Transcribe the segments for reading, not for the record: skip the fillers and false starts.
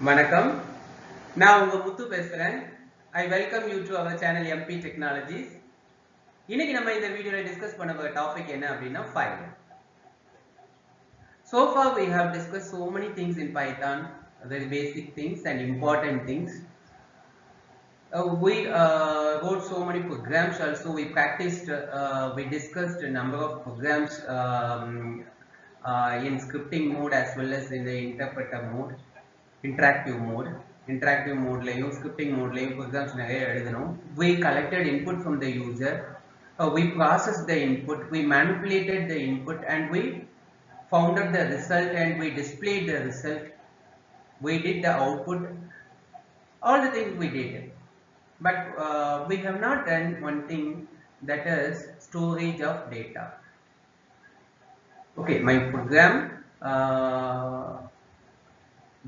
வணக்கம். நான் உங்க முத்து பேசுறேன். I welcome you to our channel MP Technologies. இன்னைக்கு நம்ம இந்த வீடியோல டிஸ்கஸ் பண்ண போற டாபிக் என்ன அப்படின்னா file. So far we have discussed so many things in Python, very basic things and important things. We wrote so many programs also. We practiced, we discussed a number of programs in scripting mode as well as in the interpreter mode. Interactive mode layum scripting mode layum programs nariya eludhunom. We collected input from the user, we processed the input, we manipulated the input, and we founded the result and we displayed the result. We did the output, all the things we did, but we have not done one thing, that is storage of data. Okay, my program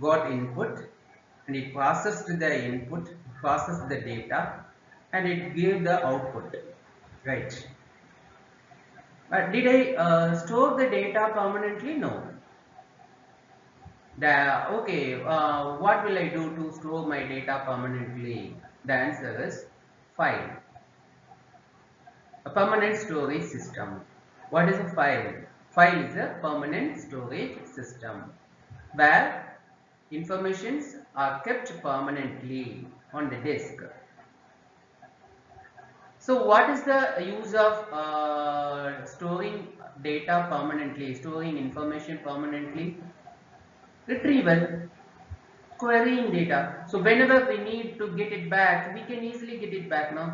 got input and it processed the input, processed the data, and it gave the output, right? But did I store the data permanently? No. What will I do to store my data permanently? The answer is file, a permanent storage system. What is a file? File is a permanent storage system where informations are kept permanently on the disk. So what is the use of storing data permanently, storing information permanently? Retrieval, querying data. So whenever we need to get it back, we can easily get it back now.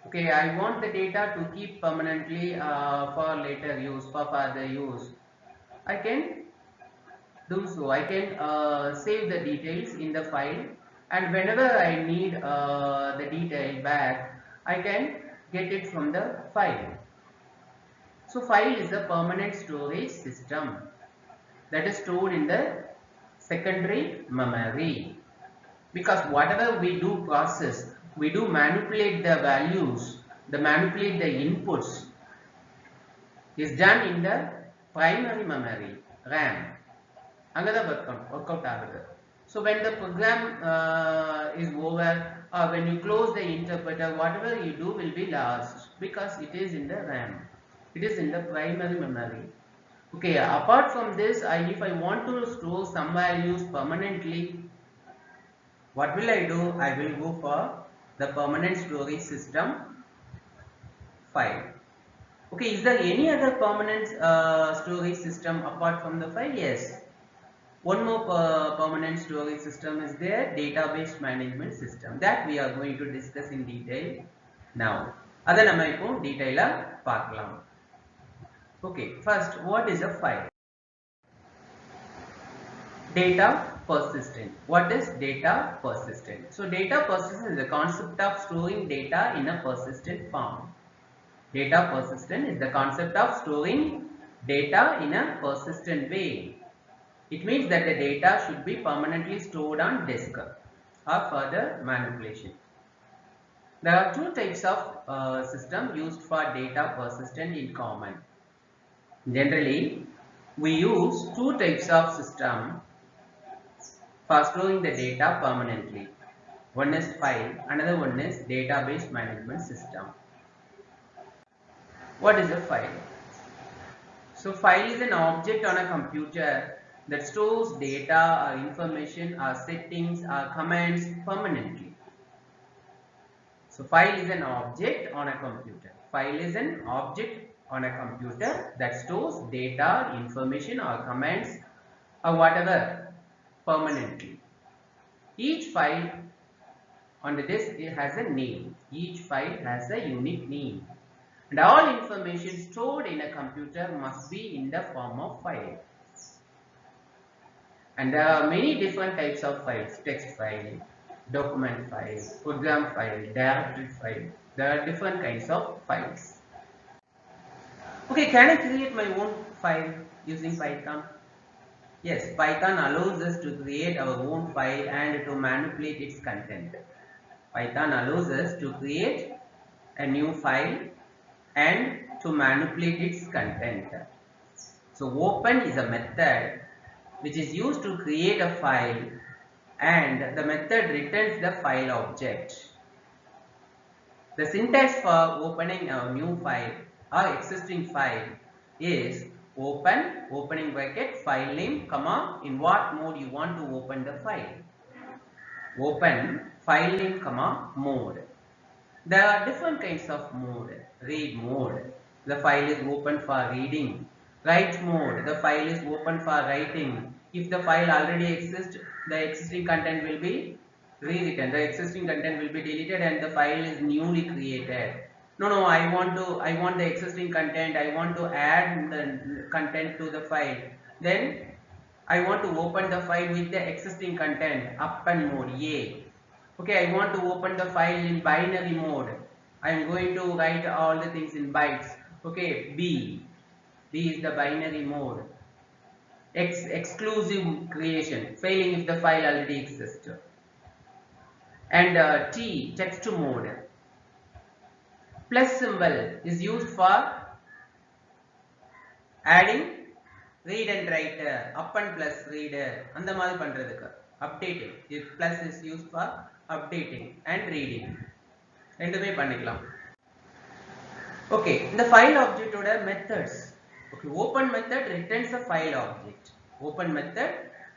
Okay, I want the data to keep permanently for later use, for further use. I can do so. I can save the details in the file, and whenever I need the detail back, I can get it from the file. So file is a permanent storage system that is stored in the secondary memory, because whatever we do process, we do manipulate the values, manipulate the inputs, is done in the primary memory, RAM. Another workout ஆகுது. So when the program is over, or when you close the interpreter, whatever you do will be lost, because it is in the RAM, it is in the primary memory. Okay, apart from this, if I want to store some values permanently, what will I do? I will go for the permanent storage system, file. Okay, is there any other permanent storage system apart from the file? Yes. One more permanent storage system is there, database management system, that we are going to discuss in detail now. Adha nama ipo detail ah paakalam. Okay, first, what is a file? Data persistent. What is data persistent? So data persistent is the concept of storing data in a persistent form. Data persistent is the concept of storing data in a persistent way. It means that the data should be permanently stored on disk or further manipulation. There are two types of system used for data persistent in common. Generally, we use two types of system for storing the data permanently. One is file, another one is database management system. What is a file? So file is an object on a computer that stores data or information or settings or commands permanently. So file is an object on a computer. File is an object on a computer that stores data, information or commands or whatever permanently. Each file on the disk, it has a name. Each file has a unique name. And all information stored in a computer must be in the form of file. And there are many different types of files: text file, document file, program file, directory file. There are different kinds of files. Okay, can I create my own file using Python? Yes, Python allows us to create our own file and to manipulate its content. Python allows us to create a new file and to manipulate its content. So open is a method which is used to create a file, and the method returns the file object. The syntax for opening a new file or existing file is open, opening bracket, file name, comma, in what mode you want to open the file. Open, file name, comma, mode. There are different kinds of mode. Read mode, the file is open for reading. Write mode, the file is open for writing. If the file already exists, the existing content will be rewritten. The existing content will be deleted and the file is newly created. No, I want the existing content. I want to add the content to the file. Then I want to open the file with the existing content. Append mode, A. Okay, I want to open the file in binary mode. I am going to write all the things in bytes. Okay, B. B is the binary mode. Exclusive creation, failing if the file already exists. And T, text mode. Plus symbol is used for adding read and writer, append plus reader, and the மாதிரி பண்றதுக்கு updating. If plus is used for updating and reading. ரெண்டுமே பண்ணிக்கலாம். Okay, இந்த file object ஓட methods. Okay, open method returns the file object. Open method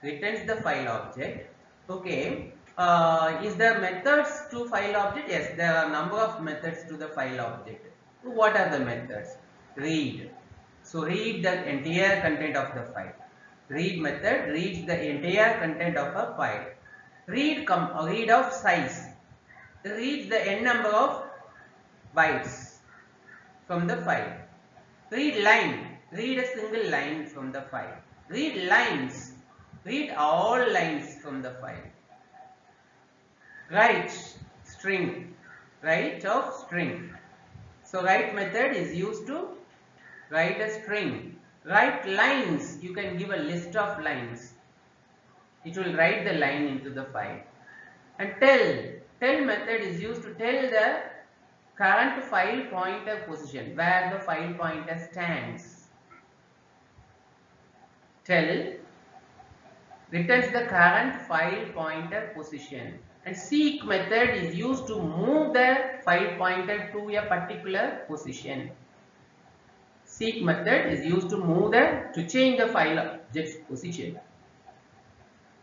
returns the file object. Okay, is there methods to file object? Yes, there are number of methods to the file object. What are the methods? Read. So read the entire content of the file. Read method reads the entire content of a file. Read of size. Reads the n number of bytes from the file. Read line. Read a single line from the file. Read lines. Read all lines from the file. Write string. Write of string. So write method is used to write a string. Write lines, you can give a list of lines. It will write the line into the file. And tell method is used to tell the current file pointer position, where the file pointer stands. Tell returns the current file pointer position. And seek method is used to move the file pointer to a particular position. Seek method is used to change the file object's position.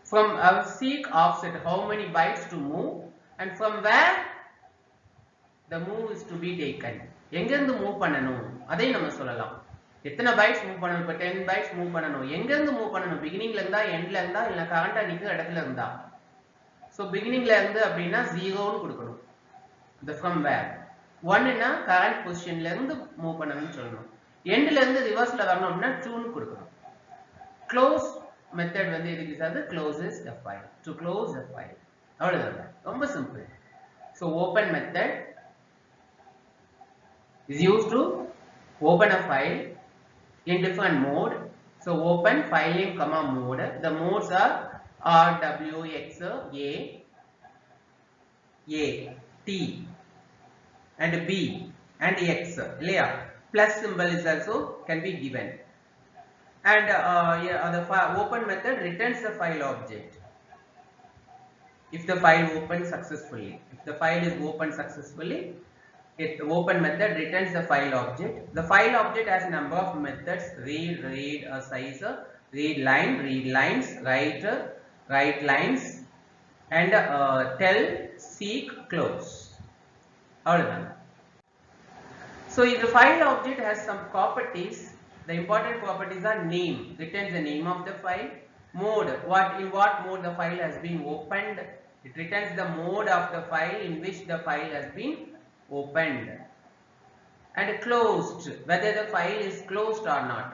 From our seek offset, how many bytes to move, and from where the move is to be taken. எங்க இருந்து move பண்ணனும் அதை நம்ம சொல்லலாம். எத்தனை bytes move பண்ணனும்? இப்ப 10 bytes move பண்ணனும். எங்க இருந்து மூவ் பண்ணனும்? பிகினிங்ல இருந்தா, எண்ட்ல இருந்தா, இல்ல கரண்டா நிக்கிற இடத்துல இருந்தா? சோ பிகினிங்ல இருந்து அப்படினா 0 ன்னு கொடுக்கணும். the from where 1 னா கரண்ட் பொசிஷன்ல இருந்து மூவ் பண்ணனும்னு சொல்லணும். எண்ட்ல இருந்து ரிவர்ஸ்ல வரணும் அப்படினா 2 ன்னு கொடுக்கணும். க்ளோஸ் மெத்தட் வந்து இதுக்கு சாது closes the file, to close the file. அவ்வளவுதான், ரொம்ப simple. so open method is used to open a file in different mode. So open file name comma mode. The modes are R, W, X, A, T and B and X. Plus symbol is also can be given. And the open method returns the file object if the file opens successfully. If the file is opened successfully, the open method returns the file object. The file object has a number of methods: read, size, read line, read lines, write lines, and tell, seek, close. Alright. So if the file object has some properties, the important properties are name, returns the name of the file; mode, in what mode the file has been opened, it returns the mode of the file in which the file has been opened; and closed, whether the file is closed or not,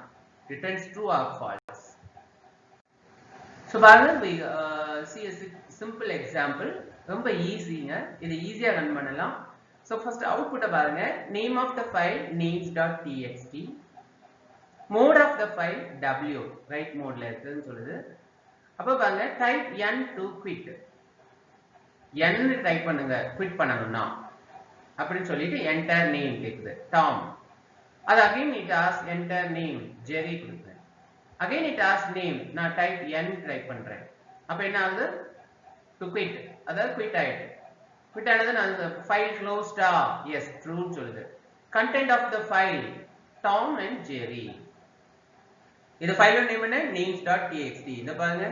returns true or false. So we see a simple example. ரொம்ப ஈஸிங்க, இது ஈஸியா run பண்ணலாம். So first output பாருங்க, name of the file names.txt, mode of the file w, write modeல இருக்குன்னு சொல்லுது. அப்ப பாருங்க, type n to quit, n type பண்ணுங்க quit பண்ணனும்னா அப்படின்னு சொல்லிட்டு enter name கேக்குது, Tom. அது again it asks enter name, Jerry கொடுங்க. again it asks name, நான் type n type பண்றேன். அப்ப என்ன ஆகுது? to quit, அதாவது quit ஆயிட்டு. quit ஆனது நான் file closed ஆ? yes, true சொல்லுது. content of the file, Tom and Jerry. இது ஃபைலோட நேம் என்ன? names.txt. இத பாருங்க,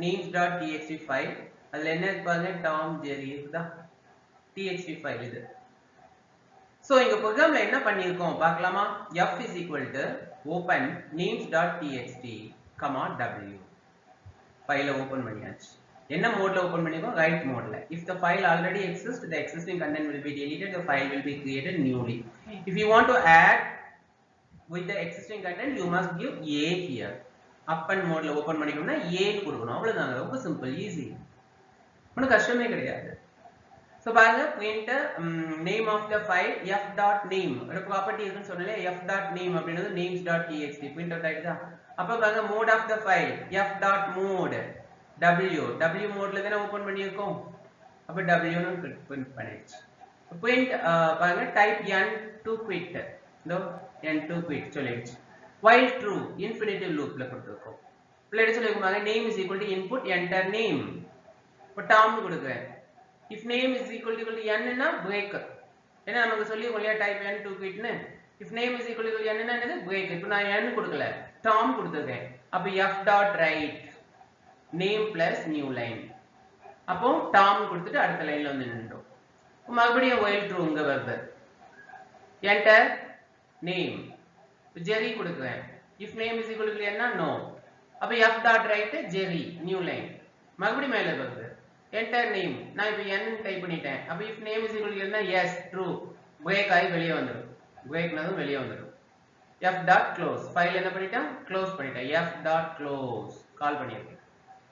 names.txt ஃபைல். அதுல என்ன இருக்கு பாருங்க, Tom Jerry இருக்குதா? txt ஃபைல் இது. சோ இங்க ப்ரோகிராம்ல என்ன பண்ணிருக்கோம் பார்க்கலாமா? f is equal to open names.txt, w. ஃபைலை ஓபன் பண்ணியாச்சு. என்ன மோட்ல ஓபன் பண்ணிருக்கோம்? ரைட் மோட்ல. if the file already exists, the existing content will be deleted, the file will be created newly. If you want to add with the existing content, you must give a here. open mode la open பண்ணிக்கணும்னா a கொடுக்கணும். அவ்வளவுதாங்க, ரொம்ப simple, easy, ஒன்றும் கஷ்டமே கிடையாது. So பாருங்க, print name of the file f.name ஒரு property இருக்குன்னு சொன்னாலே f.name அப்படின்றது names.txt print out ஆயிடுதா? அப்ப பாருங்க, mode of the file f.mode w மோட்ல தானே ஓபன் பண்ணியிருக்கோம். அப்ப w னு print பண்ணிடுச்சு. print பாருங்க, type n to quit, இதோ n to quit சொல்லிடுச்சு. while true infinitive loopல கொடுத்திருக்கோம். பிள்ளை சொல்லிருக்கோம் பாருங்க, name is equal to input enter name. இப்ப Tom கொடுக்கிறேன். if name is equal to n னா break. ஏன்னா நமக்கு சொல்லிருக்கோம் இல்லையா, type n to quit னு. if name is equal to n னா என்னது? break. இப்போ நான் n கொடுக்கல, Tom கொடுத்திருக்கேன். அப்ப f.write name plus new line. அப்போ Tom கொடுத்துட்டு அடுத்த லைன்ல வந்து நின்றோம். மறுபடியும் while true இங்க வருது. enter name. Jerry கொடுக்கிறேன். if name is equal to n no. அப்ப f.write Jerry new line. மறுபடியும் மேல வருது. enter name. நான் இப்ப n டைப் பண்ணிட்டேன். அப்ப if name is equal to n yes true. break ஆகி வெளியே வந்துரும். breakனதும் வெளியே வந்துரும். f.close. ஃபைல் என்ன பண்ணிட்டேன்? க்ளோஸ் பண்ணிட்டேன். f.close கால் பண்ணிருக்கேன்.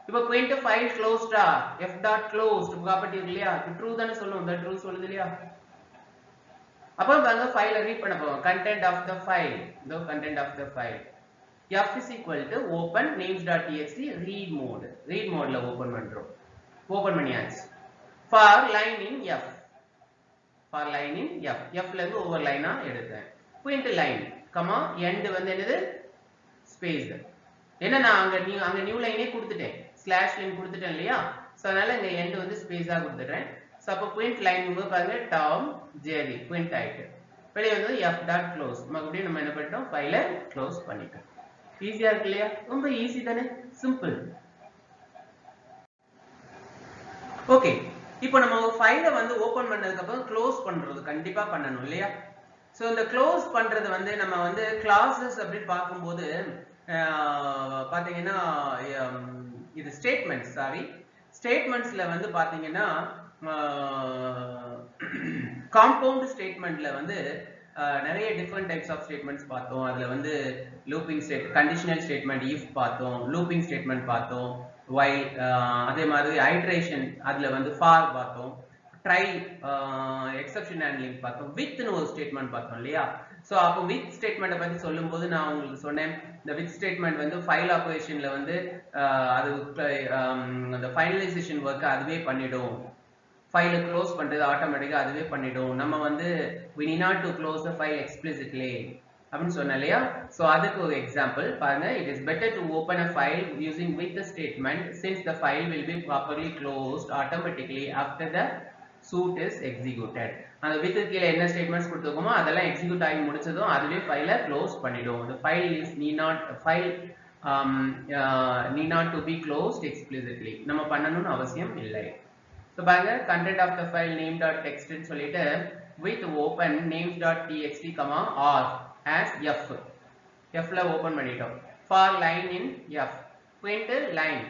இப்போ print file closed ஆ? f.closed ப்ராப்பர்ட்டி இருக்கு இல்லையா, true தானே சொல்லும், the true சொல்லுது இல்லையா? அப்ப பாருங்க, ஃபைலை ரீட் பண்ண போறோம். content of the file, the content of the file f is equal to open names.txt read mode. read modeல ஓபன் பண்றோம். ஓபன் பண்ணியாச்சு. for line in f, for line in f, f ல இருந்து ஒவ்வொரு லைனா எடுத்தேன். print line, கமா end வந்து என்னது? ஸ்பேஸ். என்ன நான் அங்க நியூ லைனே கொடுத்துட்டேன், ஸ்லாஷ் லைன் கொடுத்துட்டேன் இல்லையா? சோ அதனால இங்க end வந்து ஸ்பேஸா கொடுத்துட்டேன். சோ அப்ப print line பாருங்க, Tom Jerry print ஆயிட்டு. வெளிய வந்து f.close. மறுபடியும் நம்ம என்ன பண்ணிட்டோம்? ஃபைலை க்ளோஸ் பண்ணிட்டோம். ஈஸியா இருக்கு இல்லையா? ரொம்ப ஈஸி தானே, சிம்பிள். ஓகே, இப்போ நம்ம ஒரு ஃபைலை வந்து ஓபன் பண்ணதுக்கு அப்புறம் க்ளோஸ் பண்றது கண்டிப்பா பண்ணணும் இல்லையா? சோ இந்த க்ளோஸ் பண்றது வந்து நம்ம வந்து கிளாसेस அப்படி பாக்கும்போது பாத்தீங்கன்னா இது ஸ்டேட்மெண்ட்ஸ்ல வந்து பாத்தீங்கன்னா காம்பவுண்ட் ஸ்டேட்மெண்ட்ல வந்து நிறைய டிஃபரண்ட் டைப்ஸ் ஆஃப் ஸ்டேட்மெண்ட்ஸ் பார்த்தோம். அதுல வந்து லூப்பிங் கண்டிஷனல் ஸ்டேட்மெண்ட் if பார்த்தோம், லூப்பிங் ஸ்டேட்மெண்ட் பார்த்தோம், while அதே மாதிரி ஐட்ரேஷன் அதுல வந்து for பார்த்தோம், ட்ரை எக்ஸெப்ஷன் ஹேண்ட்லிங் பார்த்தோம், with னு ஒரு ஸ்டேட்மெண்ட் பார்த்தோம் இல்லையா? சோ அப்போ with ஸ்டேட்மெண்ட்டை பத்தி சொல்லும்போது நான் உங்களுக்கு சொன்னேன், இந்த with ஸ்டேட்மெண்ட் வந்து ஃபைல் ஆபரேஷன்ல வந்து அது அந்த ஃபைனலைசேஷன் வர்க் அதுவே பண்ணிடும். ஃபைலை க்ளோஸ் பண்றது ஆட்டோமேட்டிக்கா அதுவே பண்ணிடும். நம்ம வந்து we need not to close the file explicitly அப்படின்னு சொன்னேன் இல்லையா? சோ அதுக்கு ஒரு எக்ஸாம்பிள் பாருங்க. it is better to open a file using with the statement since the file will be properly closed automatically after the suit is executed. அந்த with கீழ என்ன statements கொடுத்திருக்கோமோ அதெல்லாம் எக்ஸிக்யூட் ஆகி முடிச்சதும் அதுவே ஃபைலை க்ளோஸ் பண்ணிடும். the file need not to be closed explicitly. நம்ம பண்ணணும்னு அவசியம் இல்லை. சோ பாருங்க, content of the file name.txt ன்னு சொல்லிட்டு with open names.txt, or as f ல ஓபன் பண்ணிட்டோம். for line in f print line,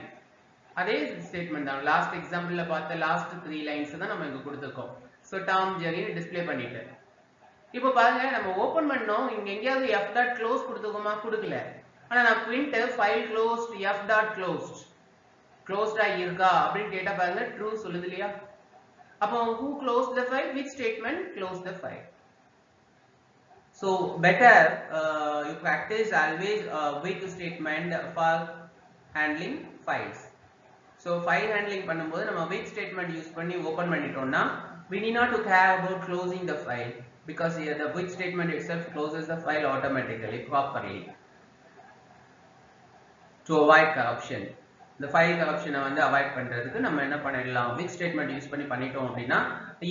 அதே ஸ்டேட்மெண்ட் தான். லாஸ்ட் எக்ஸாம்பிள்ல பார்த்த லாஸ்ட் 3 லைன்ஸ் தான் நம்ம இங்க கொடுத்திருக்கோம். சோ Tom Jerry டிஸ்ப்ளே பண்ணிட்டு இப்போ பாருங்க, நம்ம ஓபன் பண்ணோம், இங்க எங்கயாவது f.close கொடுத்துக்கோமா? கொடுக்கல. ஆனா நான் print file closed f.closed closed ஆ இருக்கா அப்படின்னு கேட்டா பாருங்க, true சொல்லுது இல்லையா? அப்போ who closed the file? which statement closed the file? So better you practice always with statement for handling files. So file handling பண்ணும்போது நம்ம with statement யூஸ் பண்ணி ஓபன் பண்ணிட்டோம்னா we need not to care about closing the file because here the with statement itself closes the file automatically properly. to avoid corruption. இந்த file corruption வந்து avoid பண்றதுக்கு நம்ம என்ன பண்ணிடலாம், which statement யூஸ் பண்ணி பண்ணிட்டோம் அப்படின்னா,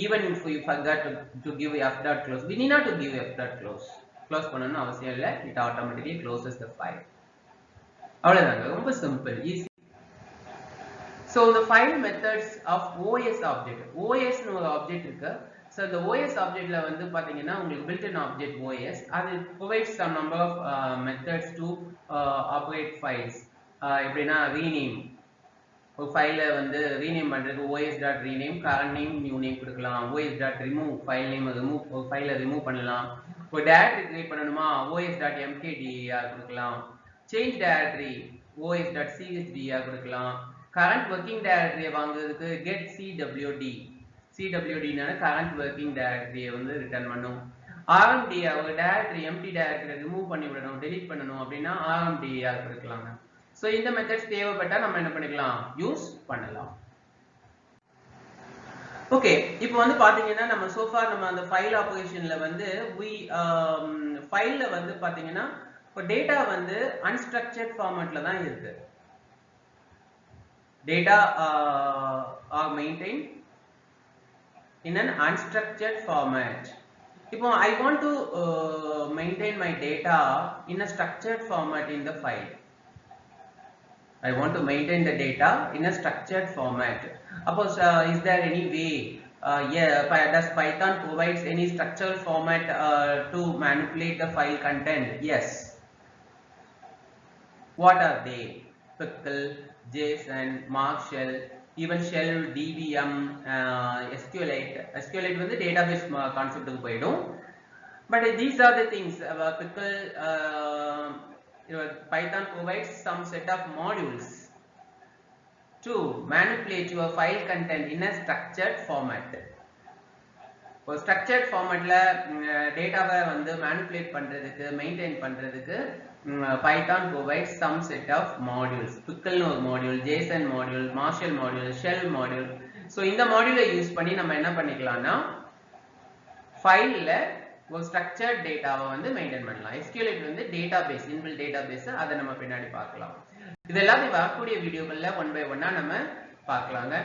even if we forgot to give f dot close, we need not to give f dot close பண்ணணும்னு அவசியம் இல்லை, it automatically closes the file. அவ்வளவுதாங்க, ரொம்ப simple, easy. So the file methods of OS object, OS னு ஒரு object இருக்கு. So the OS objectல வந்து பாத்தீங்கன்னா உங்களுக்கு built-in object OS, அது provides some number of methods to operate files. எப்படின்னா rename, ஒரு ஃபைலை வந்து rename பண்றதுக்கு os.rename, current name, new name கொடுக்கலாம். os.remove, file name remove, ஒரு ஃபைலை remove பண்ணலாம். ஒரு directory create பண்ணணுமா, os.mkdir கொடுக்கலாம். change directory, os.chdir கொடுக்கலாம். current working directory வாங்குறதுக்கு get cwd, cwd னா current working directory வந்து ரிட்டர்ன் பண்ணும். rmdir, ஒரு directory empty directory remove பண்ணி விடணும், delete பண்ணணும் அப்படின்னா rmdir கொடுக்கலாங்க. So இந்த மெத்தட்ஸ் தேவைப்பட்டா நம்ம என்ன பண்ணிக்கலாம், யூஸ் பண்ணலாம். ஓகே, இப்போ வந்து பாத்தீங்கன்னா நம்ம so far நம்ம அந்த ஃபைல் ஆபரேஷன்ல வந்து ஃபைல்ல வந்து பாத்தீங்கன்னா இப்போ டேட்டா வந்து அன்ஸ்ட்ரக்சர்ட் ஃபார்மட்ல தான் இருக்கு. Data are maintained in an unstructured format. Now I want to maintain my data in a structured format in the file. I want to maintain the data in a structured format. Suppose is there any way? Does Python provides any structural format to manipulate the file content? Yes. What are they? Pickle, JSON, Markshell, even shell, DBM, SQLite. SQLite வந்து database concept போய்டும். But these are the things. Pickle, Python provides some set of modules to manipulate your file content in a structured format. ஒரு structured formatல டேட்டாவை வந்து manipulate பண்றதுக்கு, maintain பண்றதுக்கு Python provides some set of modules. Pickle ஒரு module, JSON module, Marshall module, shell module. So இந்த module use பண்ணி நம்ம என்ன பண்ணிக்கலாம்னா ஃபைல்ல ஒரு structured டேட்டாவை வந்து மெயின்டைன் பண்ணலாம். SQLite வந்து டேட்டாபேஸ், இன்பில்ட் டேட்டாபேஸ், அதை நம்ம பின்னாடி பார்க்கலாம். இது எல்லாத்தையும் வரக்கூடிய வீடியோக்கள்ல ஒன் பை ஒன்னா நம்ம பார்க்கலாங்க.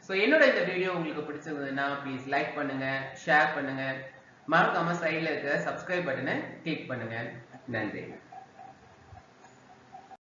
ஸோ என்னோட இந்த வீடியோ உங்களுக்கு பிடிச்சிருந்ததுன்னா ப்ளீஸ் லைக் பண்ணுங்க, ஷேர் பண்ணுங்க, மறக்காம சைடில் இருக்கிற சப்ஸ்கிரைப் பட்டனை கிளிக் பண்ணுங்க. நன்றி.